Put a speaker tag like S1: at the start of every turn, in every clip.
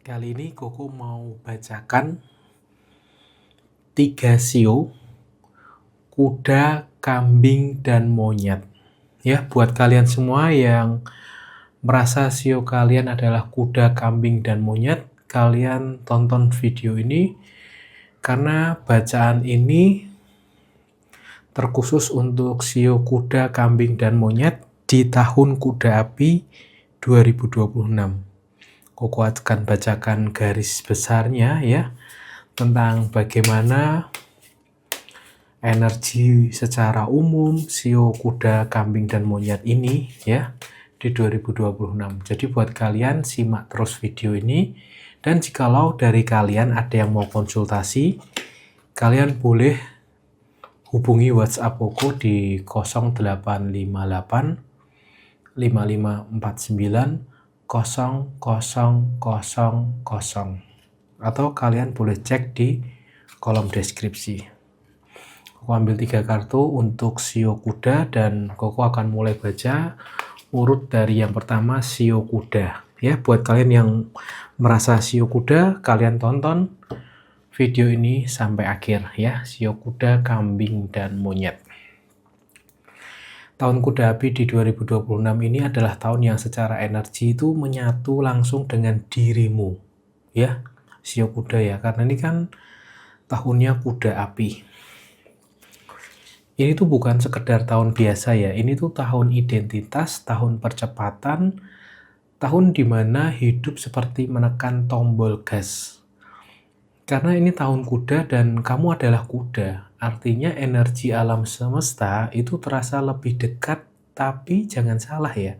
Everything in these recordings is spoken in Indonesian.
S1: Kali ini Koko mau bacakan 3 sio, kuda, kambing, dan monyet. Ya, buat kalian semua yang merasa sio kalian adalah kuda, kambing, dan monyet, kalian tonton video ini karena bacaan ini terkhusus untuk sio, kuda, kambing, dan monyet di tahun kuda api 2026. Koko akan bacakan garis besarnya ya, tentang bagaimana energi secara umum sio, kuda, kambing, dan monyet ini ya di 2026. Jadi buat kalian simak terus video ini, dan jikalau dari kalian ada yang mau konsultasi, kalian boleh hubungi WhatsApp Koko di 0858 5549 0000, atau kalian boleh cek di kolom deskripsi. Koko ambil 3 kartu untuk sio kuda dan Koko akan mulai baca urut dari yang pertama, sio kuda. Ya, buat kalian yang merasa sio kuda, kalian tonton video ini sampai akhir ya. Sio kuda, kambing, dan monyet. Tahun kuda api di 2026 ini adalah tahun yang secara energi itu menyatu langsung dengan dirimu. Ya, sio kuda ya, karena ini kan tahunnya kuda api. Ini tuh bukan sekedar tahun biasa ya, ini tuh tahun identitas, tahun percepatan, tahun dimana hidup seperti menekan tombol gas. Karena ini tahun kuda dan kamu adalah kuda, artinya energi alam semesta itu terasa lebih dekat, tapi jangan salah ya,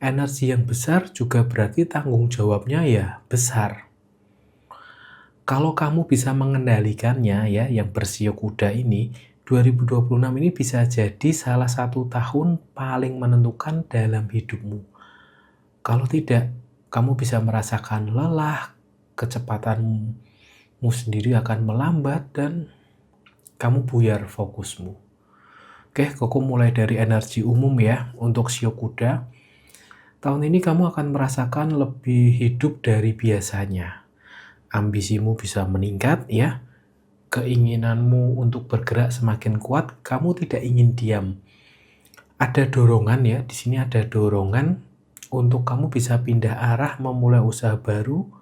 S1: energi yang besar juga berarti tanggung jawabnya ya besar. Kalau kamu bisa mengendalikannya ya, yang bersio kuda ini, 2026 ini bisa jadi salah satu tahun paling menentukan dalam hidupmu. Kalau tidak, kamu bisa merasakan lelah, kecepatanmu sendiri akan melambat, dan kamu buyar fokusmu. Oke, Koko mulai dari energi umum ya, untuk sio kuda. Tahun ini kamu akan merasakan lebih hidup dari biasanya. Ambisimu bisa meningkat ya, keinginanmu untuk bergerak semakin kuat, kamu tidak ingin diam. Ada dorongan ya, di sini ada dorongan untuk kamu bisa pindah arah, memulai usaha baru,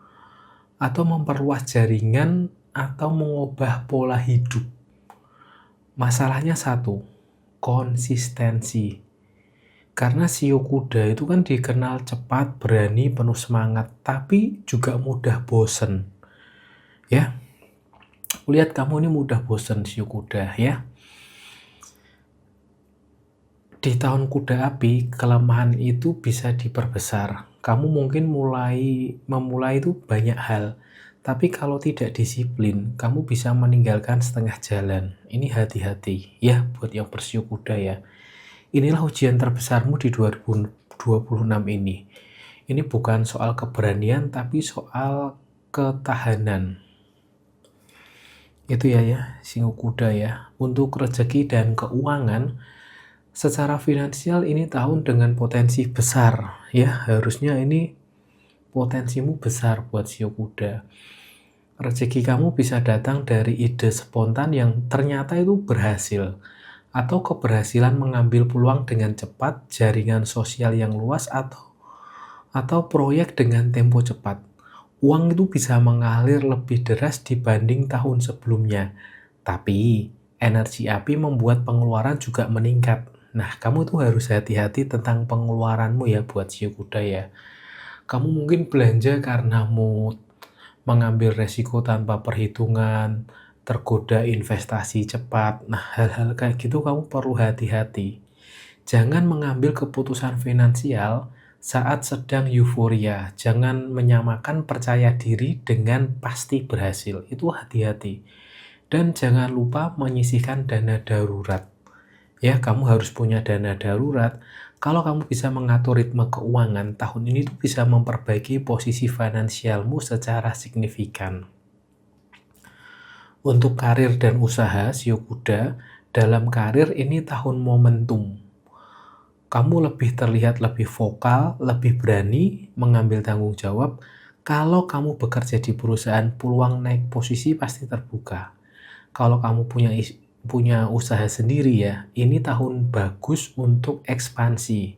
S1: atau memperluas jaringan, atau mengubah pola hidup. Masalahnya satu, konsistensi. Karena sio kuda itu kan dikenal cepat, berani, penuh semangat, tapi juga mudah bosen. Ya, lihat kamu ini mudah bosen sio kuda ya. Di tahun kuda api, kelemahan itu bisa diperbesar. Kamu mungkin memulai itu banyak hal, tapi kalau tidak disiplin, kamu bisa meninggalkan setengah jalan. Ini hati-hati ya buat yang bersio kuda ya. Inilah ujian terbesarmu di 2026 ini. Ini bukan soal keberanian, tapi soal ketahanan. Itu ya sio kuda ya. Untuk rezeki dan keuangan, secara finansial ini tahun dengan potensi besar ya. Harusnya ini potensimu besar buat sio kuda. Rezeki kamu bisa datang dari ide spontan yang ternyata itu berhasil, atau keberhasilan mengambil peluang dengan cepat, jaringan sosial yang luas, atau proyek dengan tempo cepat. Uang itu bisa mengalir lebih deras dibanding tahun sebelumnya, tapi energi api membuat pengeluaran juga meningkat. Nah, kamu tuh harus hati-hati tentang pengeluaranmu ya buat sio kuda ya. Kamu mungkin belanja karena mood, mengambil resiko tanpa perhitungan, tergoda investasi cepat. Nah, hal-hal kayak gitu kamu perlu hati-hati. Jangan mengambil keputusan finansial saat sedang euforia. Jangan menyamakan percaya diri dengan pasti berhasil. Itu hati-hati. Dan jangan lupa menyisihkan dana darurat. Ya, kamu harus punya dana darurat. Kalau kamu bisa mengatur ritme keuangan, tahun ini tuh bisa memperbaiki posisi finansialmu secara signifikan. Untuk karir dan usaha sio kuda, dalam karir ini tahun momentum. Kamu lebih terlihat lebih vokal, lebih berani mengambil tanggung jawab, Kalau kamu bekerja di perusahaan, peluang naik posisi pasti terbuka. Kalau kamu punya usaha sendiri ya, ini tahun bagus untuk ekspansi.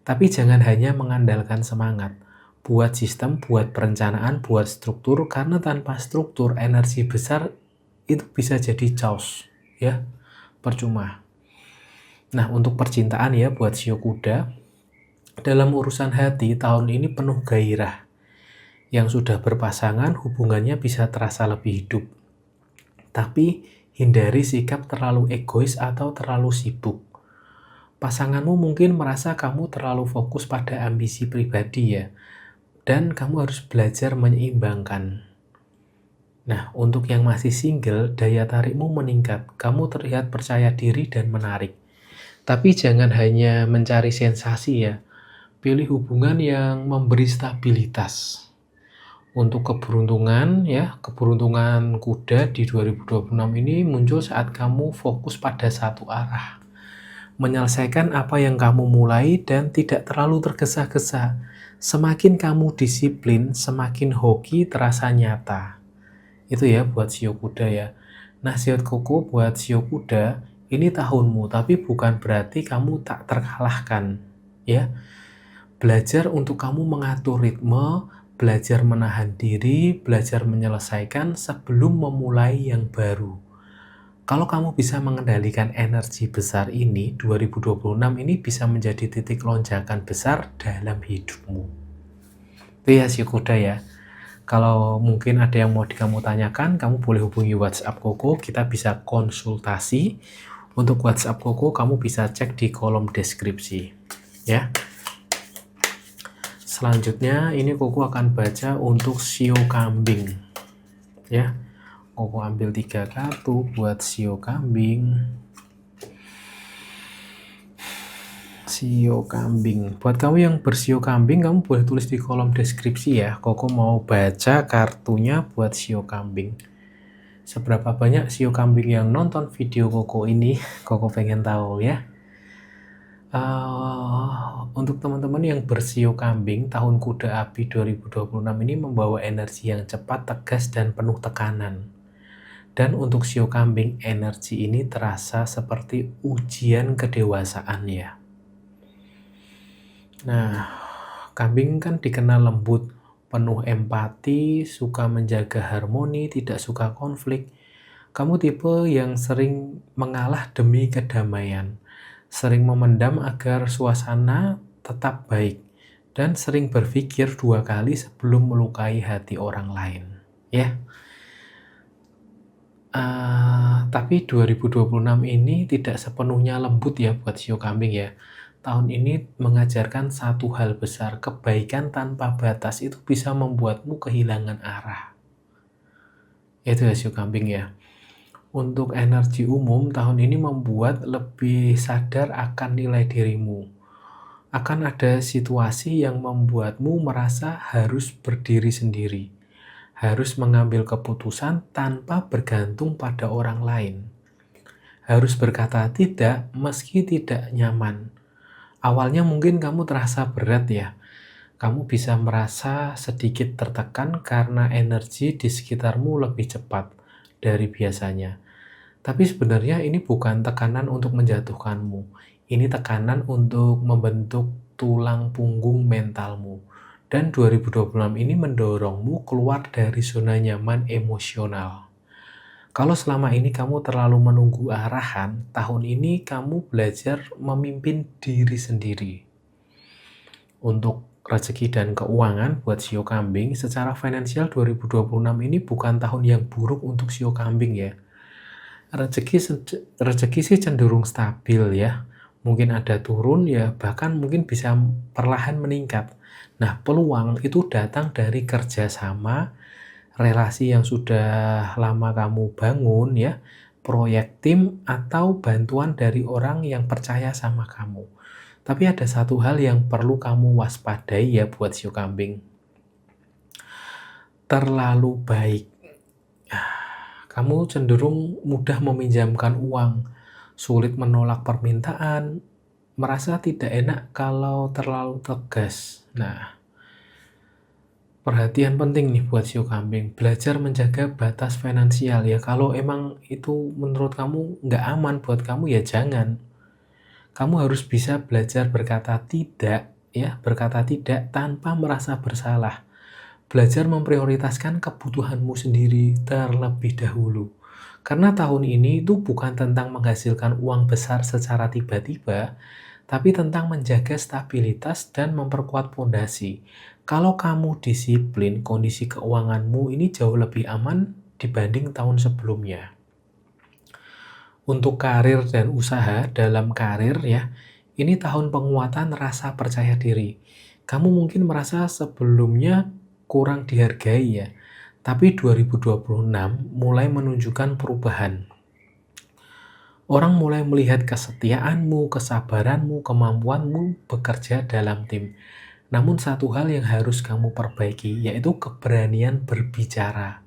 S1: Tapi jangan hanya mengandalkan semangat. Buat sistem, buat perencanaan, buat struktur, karena tanpa struktur, energi besar itu bisa jadi chaos, ya, percuma. Nah, untuk percintaan ya, buat shio kuda, dalam urusan hati, tahun ini penuh gairah. Yang sudah berpasangan, hubungannya bisa terasa lebih hidup. Tapi, hindari sikap terlalu egois atau terlalu sibuk. Pasanganmu mungkin merasa kamu terlalu fokus pada ambisi pribadi ya, dan kamu harus belajar menyeimbangkan. Nah, untuk yang masih single, daya tarikmu meningkat. Kamu terlihat percaya diri dan menarik. Tapi jangan hanya mencari sensasi ya. Pilih hubungan yang memberi stabilitas. Untuk keberuntungan ya, keberuntungan kuda di 2026 ini muncul saat kamu fokus pada satu arah. Menyelesaikan apa yang kamu mulai dan tidak terlalu tergesa-gesa. Semakin kamu disiplin, semakin hoki terasa nyata. Itu ya buat shio kuda ya. Nasihat koko buat shio kuda, ini tahunmu, tapi bukan berarti kamu tak terkalahkan. Ya, belajar untuk kamu mengatur ritme, belajar menahan diri, belajar menyelesaikan sebelum memulai yang baru. Kalau kamu bisa mengendalikan energi besar ini, 2026 ini bisa menjadi titik lonjakan besar dalam hidupmu. Itu ya shio kuda ya. Kalau mungkin ada yang mau kamu tanyakan, kamu boleh hubungi WhatsApp Koko, kita bisa konsultasi. Untuk WhatsApp Koko, kamu bisa cek di kolom deskripsi. Ya. Selanjutnya, ini Koko akan baca untuk shio kambing. Ya. Koko ambil 3 kartu buat shio kambing. Shio kambing. Buat kamu yang bersio kambing, kamu boleh tulis di kolom deskripsi ya. Koko mau baca kartunya buat shio kambing. Seberapa banyak shio kambing yang nonton video Koko ini? Koko pengen tahu ya. Untuk teman-teman yang bersio kambing, tahun kuda api 2026 ini membawa energi yang cepat, tegas, dan penuh tekanan. Dan untuk shio kambing, energi ini terasa seperti ujian kedewasaan ya. Nah, kambing kan dikenal lembut, penuh empati, suka menjaga harmoni, tidak suka konflik. Kamu tipe yang sering mengalah demi kedamaian, sering memendam agar suasana tetap baik, dan sering berpikir 2 kali sebelum melukai hati orang lain. Ya. Tapi 2026 ini tidak sepenuhnya lembut ya buat shio kambing ya. Tahun ini mengajarkan satu hal besar, kebaikan tanpa batas itu bisa membuatmu kehilangan arah. Itu ya shio kambing ya. Untuk energi umum, tahun ini membuat lebih sadar akan nilai dirimu. Akan ada situasi yang membuatmu merasa harus berdiri sendiri, harus mengambil keputusan tanpa bergantung pada orang lain, harus berkata tidak meski tidak nyaman. Awalnya mungkin kamu terasa berat ya. Kamu bisa merasa sedikit tertekan karena energi di sekitarmu lebih cepat dari biasanya. Tapi sebenarnya ini bukan tekanan untuk menjatuhkanmu. Ini tekanan untuk membentuk tulang punggung mentalmu. Dan 2026 ini mendorongmu keluar dari zona nyaman emosional. Kalau selama ini kamu terlalu menunggu arahan, tahun ini kamu belajar memimpin diri sendiri. Untuk rezeki dan keuangan buat shio kambing, secara finansial 2026 ini bukan tahun yang buruk untuk shio kambing ya. Rezeki sih cenderung stabil ya. Mungkin ada turun ya, bahkan mungkin bisa perlahan meningkat. Nah, peluang itu datang dari kerjasama, relasi yang sudah lama kamu bangun ya, proyek tim, atau bantuan dari orang yang percaya sama kamu. Tapi ada satu hal yang perlu kamu waspadai ya buat shio kambing. Terlalu baik. Kamu cenderung mudah meminjamkan uang, sulit menolak permintaan, merasa tidak enak kalau terlalu tegas. Nah, Perhatian penting nih buat sio kambing, belajar menjaga batas finansial ya. Kalau emang itu menurut kamu nggak aman buat kamu ya jangan. Kamu harus bisa belajar berkata tidak ya, berkata tidak tanpa merasa bersalah. Belajar memprioritaskan kebutuhanmu sendiri terlebih dahulu. Karena tahun ini itu bukan tentang menghasilkan uang besar secara tiba-tiba, tapi tentang menjaga stabilitas dan memperkuat fondasi. Kalau kamu disiplin, kondisi keuanganmu ini jauh lebih aman dibanding tahun sebelumnya. Untuk karir dan usaha, dalam karir ya, ini tahun penguatan rasa percaya diri. Kamu mungkin merasa sebelumnya kurang dihargai ya, tapi 2026 mulai menunjukkan perubahan. Orang mulai melihat kesetiaanmu, kesabaranmu, kemampuanmu bekerja dalam tim. Namun satu hal yang harus kamu perbaiki, yaitu keberanian berbicara.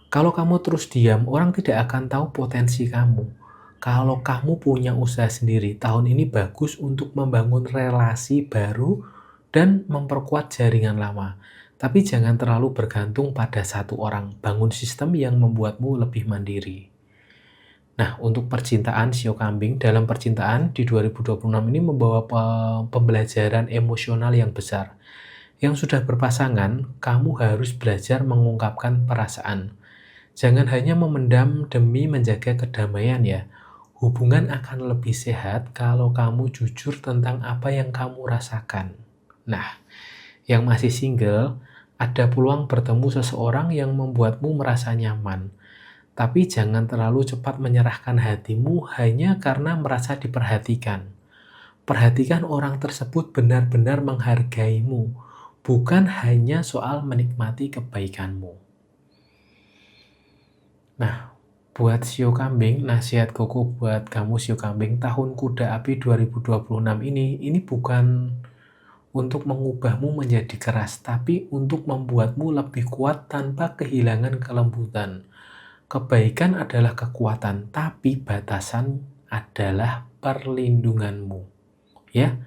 S1: Kalau kamu terus diam, orang tidak akan tahu potensi kamu. Kalau kamu punya usaha sendiri, tahun ini bagus untuk membangun relasi baru dan memperkuat jaringan lama. Tapi jangan terlalu bergantung pada satu orang. Bangun sistem yang membuatmu lebih mandiri. Nah, untuk percintaan sio kambing, dalam percintaan di 2026 ini membawa pembelajaran emosional yang besar. Yang sudah berpasangan, kamu harus belajar mengungkapkan perasaan. Jangan hanya memendam demi menjaga kedamaian ya. Hubungan akan lebih sehat kalau kamu jujur tentang apa yang kamu rasakan. Nah, yang masih single, ada peluang bertemu seseorang yang membuatmu merasa nyaman. Tapi jangan terlalu cepat menyerahkan hatimu hanya karena merasa diperhatikan. Perhatikan orang tersebut benar-benar menghargaimu, bukan hanya soal menikmati kebaikanmu. Nah, buat sio kambing, nasihat Koko buat kamu sio kambing, tahun kuda api 2026 ini bukan untuk mengubahmu menjadi keras, tapi untuk membuatmu lebih kuat tanpa kehilangan kelembutan. Kebaikan adalah kekuatan, tapi batasan adalah perlindunganmu. Ya,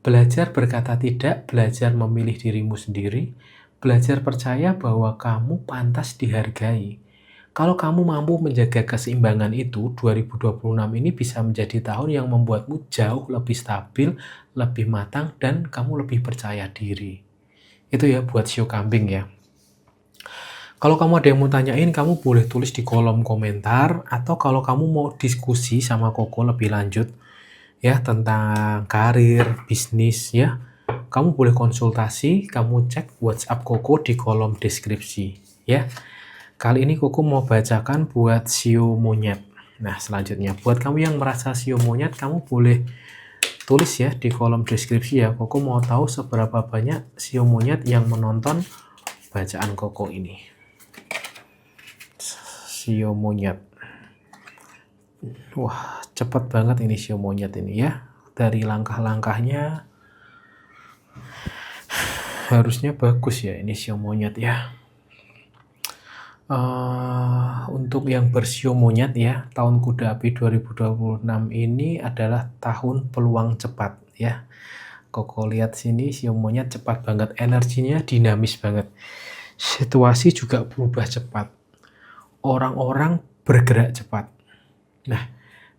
S1: belajar berkata tidak, belajar memilih dirimu sendiri, belajar percaya bahwa kamu pantas dihargai. Kalau kamu mampu menjaga keseimbangan itu, 2026 ini bisa menjadi tahun yang membuatmu jauh lebih stabil, lebih matang, dan kamu lebih percaya diri. Itu ya buat sio kambing ya. Kalau kamu ada yang mau tanyain, kamu boleh tulis di kolom komentar, atau kalau kamu mau diskusi sama Koko lebih lanjut ya tentang karir, bisnis ya, kamu boleh konsultasi, kamu cek WhatsApp Koko di kolom deskripsi ya. Kali ini Koko mau bacakan buat sio monyet. Nah, selanjutnya buat kamu yang merasa sio monyet, kamu boleh tulis ya di kolom deskripsi ya. Koko mau tahu seberapa banyak sio monyet yang menonton bacaan Koko ini. Sio monyet. Wah, cepat banget ini sio monyet ini ya. Dari langkah-langkahnya harusnya bagus ya ini sio monyet ya. Untuk yang bersio monyet ya, tahun kuda api 2026 ini adalah tahun peluang cepat ya. Koko lihat sini sio monyet cepat banget, energinya dinamis banget. Situasi juga berubah cepat. Orang-orang bergerak cepat. Nah,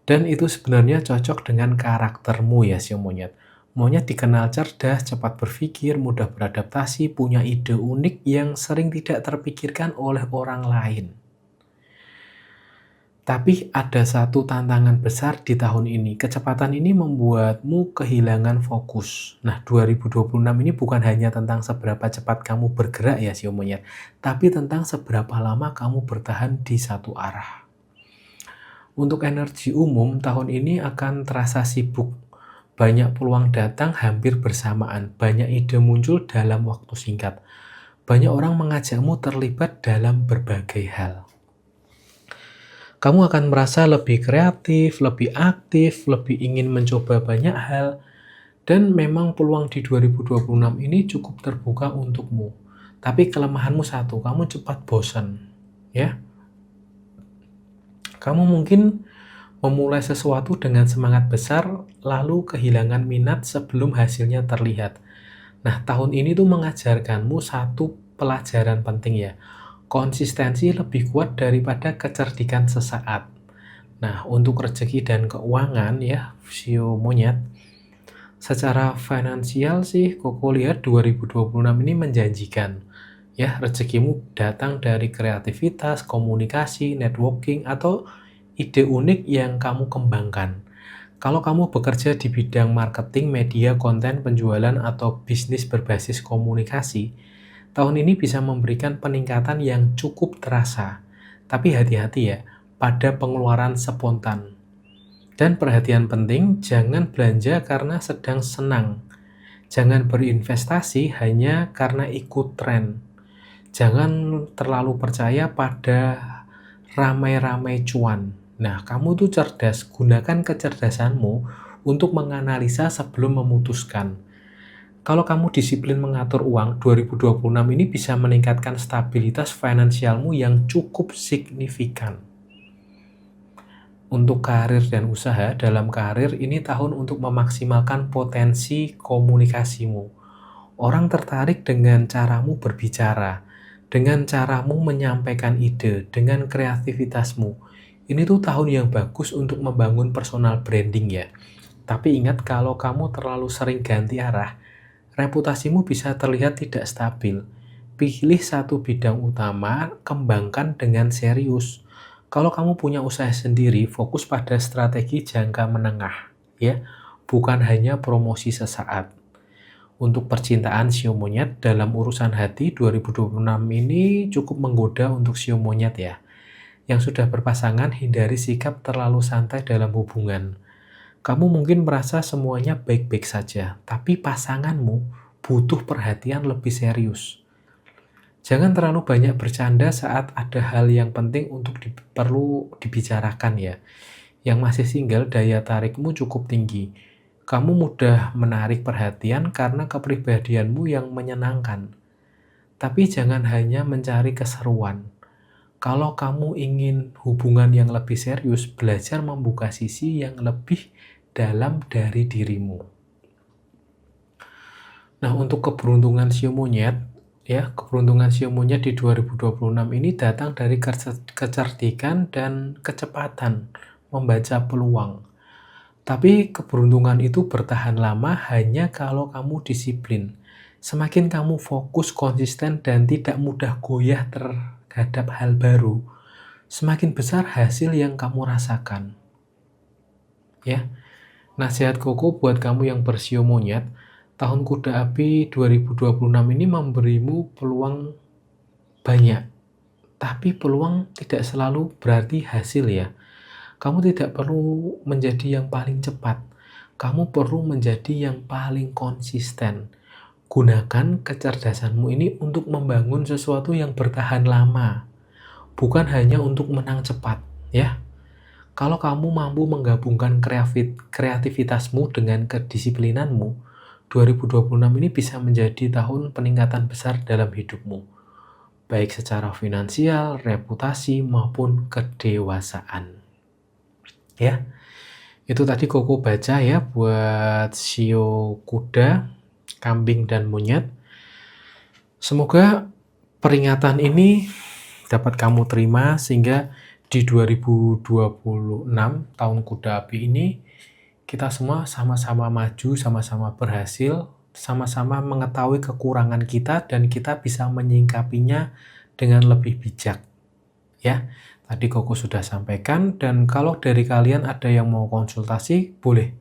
S1: dan itu sebenarnya cocok dengan karaktermu ya sio monyet. Monyet dikenal cerdas, cepat berpikir, mudah beradaptasi, punya ide unik yang sering tidak terpikirkan oleh orang lain. Tapi ada satu tantangan besar di tahun ini. Kecepatan ini membuatmu kehilangan fokus. Nah, 2026 ini bukan hanya tentang seberapa cepat kamu bergerak ya sio monyet, tapi tentang seberapa lama kamu bertahan di satu arah. Untuk energi umum, tahun ini akan terasa sibuk. Banyak peluang datang hampir bersamaan. Banyak ide muncul dalam waktu singkat. Banyak orang mengajakmu terlibat dalam berbagai hal. Kamu akan merasa lebih kreatif, lebih aktif, lebih ingin mencoba banyak hal. Dan memang peluang di 2026 ini cukup terbuka untukmu. Tapi kelemahanmu satu, kamu cepat bosan. Ya. Kamu mungkin memulai sesuatu dengan semangat besar, lalu kehilangan minat sebelum hasilnya terlihat. Nah, tahun ini tuh mengajarkanmu satu pelajaran penting ya. Konsistensi lebih kuat daripada kecerdikan sesaat. Nah, untuk rezeki dan keuangan ya, sio monyet, secara finansial sih Koko lihat 2026 ini menjanjikan. Ya, rezekimu datang dari kreativitas, komunikasi, networking, atau ide unik yang kamu kembangkan. Kalau kamu bekerja di bidang marketing, media, konten, penjualan, atau bisnis berbasis komunikasi, tahun ini bisa memberikan peningkatan yang cukup terasa. Tapi hati-hati ya, pada pengeluaran spontan. Dan perhatian penting, jangan belanja karena sedang senang. Jangan berinvestasi hanya karena ikut tren. Jangan terlalu percaya pada ramai-ramai cuan. Nah, kamu tuh cerdas, gunakan kecerdasanmu untuk menganalisa sebelum memutuskan. Kalau kamu disiplin mengatur uang, 2026 ini bisa meningkatkan stabilitas finansialmu yang cukup signifikan. Untuk karir dan usaha, dalam karir ini tahun untuk memaksimalkan potensi komunikasimu. Orang tertarik dengan caramu berbicara, dengan caramu menyampaikan ide, dengan kreativitasmu. Ini tuh tahun yang bagus untuk membangun personal branding ya. Tapi ingat, kalau kamu terlalu sering ganti arah, reputasimu bisa terlihat tidak stabil. Pilih satu bidang utama, kembangkan dengan serius. Kalau kamu punya usaha sendiri, fokus pada strategi jangka menengah, ya, bukan hanya promosi sesaat. Untuk percintaan sio monyet, dalam urusan hati 2026 ini cukup menggoda untuk sio monyet ya. Yang sudah berpasangan, hindari sikap terlalu santai dalam hubungan. Kamu mungkin merasa semuanya baik-baik saja, tapi pasanganmu butuh perhatian lebih serius. Jangan terlalu banyak bercanda saat ada hal yang penting untuk perlu dibicarakan ya. Yang masih single, daya tarikmu cukup tinggi. Kamu mudah menarik perhatian karena kepribadianmu yang menyenangkan. Tapi jangan hanya mencari keseruan. Kalau kamu ingin hubungan yang lebih serius, belajar membuka sisi yang lebih dalam dari dirimu. Nah, untuk keberuntungan sio monyet, ya, keberuntungan sio monyet di 2026 ini datang dari kecerdikan dan kecepatan membaca peluang. Tapi keberuntungan itu bertahan lama hanya kalau kamu disiplin. Semakin kamu fokus, konsisten, dan tidak mudah goyah terhadap hal baru, semakin besar hasil yang kamu rasakan. Ya, nasihat Koko buat kamu yang bersio monyet, tahun kuda api 2026 ini memberimu peluang banyak. Tapi peluang tidak selalu berarti hasil ya. Kamu tidak perlu menjadi yang paling cepat. Kamu perlu menjadi yang paling konsisten. Gunakan kecerdasanmu ini untuk membangun sesuatu yang bertahan lama. Bukan hanya untuk menang cepat, ya. Kalau kamu mampu menggabungkan kreativitasmu dengan kedisiplinanmu, 2026 ini bisa menjadi tahun peningkatan besar dalam hidupmu. Baik secara finansial, reputasi, maupun kedewasaan. Ya, itu tadi Koko baca ya buat sio kuda, kambing, dan monyet. Semoga peringatan ini dapat kamu terima sehingga di 2026 tahun kuda api ini kita semua sama-sama maju, sama-sama berhasil, sama-sama mengetahui kekurangan kita dan kita bisa menyingkapinya dengan lebih bijak. Ya, tadi Koko sudah sampaikan, dan kalau dari kalian ada yang mau konsultasi, boleh.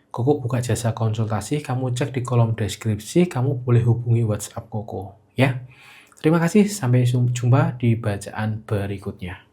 S1: Koko buka jasa konsultasi, kamu cek di kolom deskripsi, kamu boleh hubungi WhatsApp Koko. Ya, terima kasih, sampai jumpa di bacaan berikutnya.